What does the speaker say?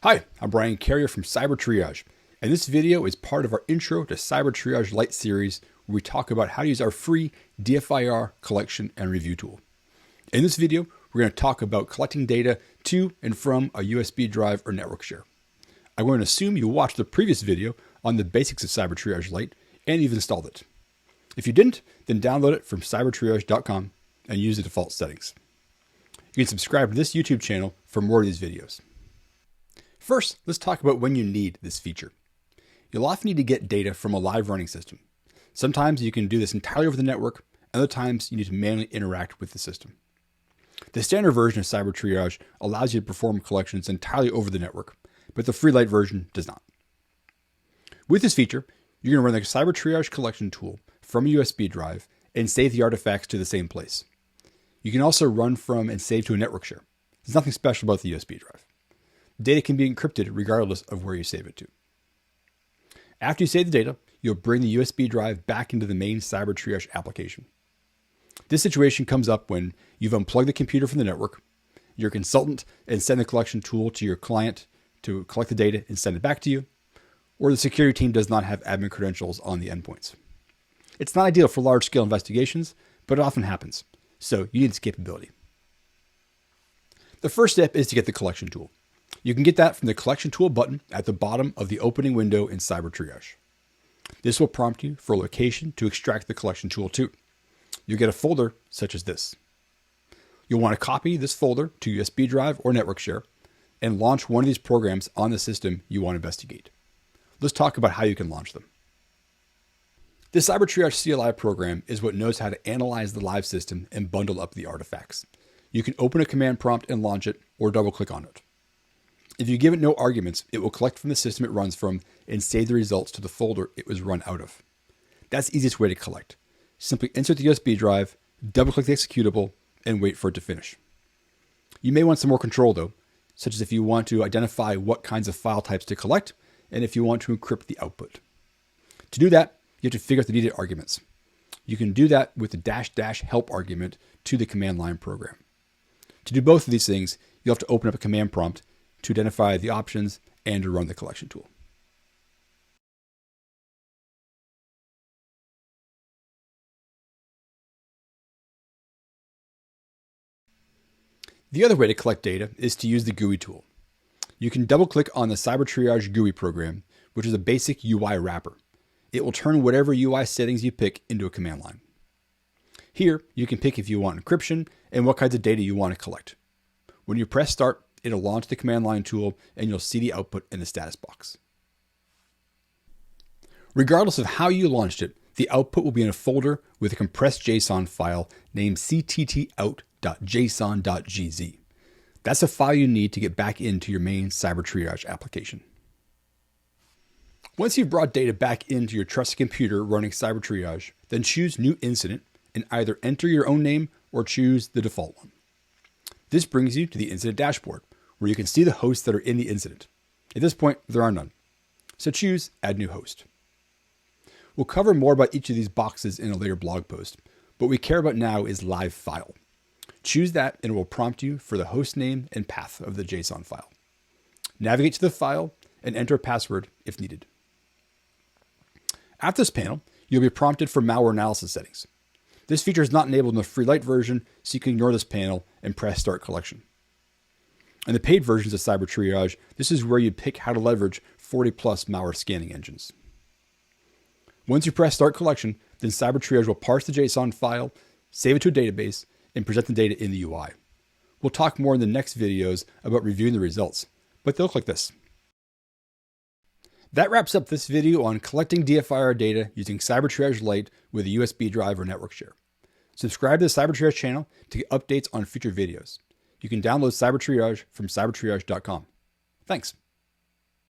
Hi, I'm Brian Carrier from Cyber Triage, and this video is part of our Intro to Cyber Triage Lite series where we talk about how to use our free DFIR collection and review tool. In this video, we're going to talk about collecting data to and from a USB drive or network share. I'm going to assume you watched the previous video on the basics of Cyber Triage Lite and you've installed it. If you didn't, then download it from cybertriage.com and use the default settings. You can subscribe to this YouTube channel for more of these videos. First, let's talk about when you need this feature. You'll often need to get data from a live running system. Sometimes you can do this entirely over the network, other times you need to manually interact with the system. The standard version of Cyber Triage allows you to perform collections entirely over the network, but the free Lite version does not. With this feature, you're going to run the Cyber Triage collection tool from a USB drive and save the artifacts to the same place. You can also run from and save to a network share. There's nothing special about the USB drive. Data can be encrypted regardless of where you save it to. After you save the data, you'll bring the USB drive back into the main Cyber Triage application. This situation comes up when you've unplugged the computer from the network, your consultant and send the collection tool to your client to collect the data and send it back to you, or the security team does not have admin credentials on the endpoints. It's not ideal for large-scale investigations, but it often happens, so you need this capability. The first step is to get the collection tool. You can get that from the Collection Tool button at the bottom of the opening window in Cyber Triage. This will prompt you for a location to extract the collection tool to. You'll get a folder such as this. You'll want to copy this folder to USB drive or network share and launch one of these programs on the system you want to investigate. Let's talk about how you can launch them. The Cyber Triage CLI program is what knows how to analyze the live system and bundle up the artifacts. You can open a command prompt and launch it or double click on it. If you give it no arguments, it will collect from the system it runs from and save the results to the folder it was run out of. That's the easiest way to collect. Simply insert the USB drive, double-click the executable, and wait for it to finish. You may want some more control though, such as if you want to identify what kinds of file types to collect and if you want to encrypt the output. To do that, you have to figure out the needed arguments. You can do that with the --help argument to the command line program. To do both of these things, you'll have to open up a command prompt to identify the options and to run the collection tool. The other way to collect data is to use the GUI tool. You can double-click on the Cyber Triage GUI program, which is a basic UI wrapper. It will turn whatever UI settings you pick into a command line. Here, you can pick if you want encryption and what kinds of data you want to collect. When you press start, it'll launch the command line tool and you'll see the output in the status box. Regardless of how you launched it, the output will be in a folder with a compressed JSON file named cttout.json.gz. That's a file you need to get back into your main Cyber Triage application. Once you've brought data back into your trusted computer running Cyber Triage, then choose New Incident and either enter your own name or choose the default one. This brings you to the incident dashboard, where you can see the hosts that are in the incident. At this point, there are none. So choose Add New Host. We'll cover more about each of these boxes in a later blog post, but what we care about now is Live File. Choose that and it will prompt you for the host name and path of the JSON file. Navigate to the file and enter a password if needed. After this panel, you'll be prompted for malware analysis settings. This feature is not enabled in the free Lite version, so you can ignore this panel and press Start Collection. In the paid versions of Cyber Triage, this is where you pick how to leverage 40+ malware scanning engines. Once you press Start Collection, then Cyber Triage will parse the JSON file, save it to a database, and present the data in the UI. We'll talk more in the next videos about reviewing the results, but they'll look like this. That wraps up this video on collecting DFIR data using Cyber Triage Lite with a USB drive or network share. Subscribe to the Cyber Triage channel to get updates on future videos. You can download Cyber Triage from cybertriage.com. Thanks.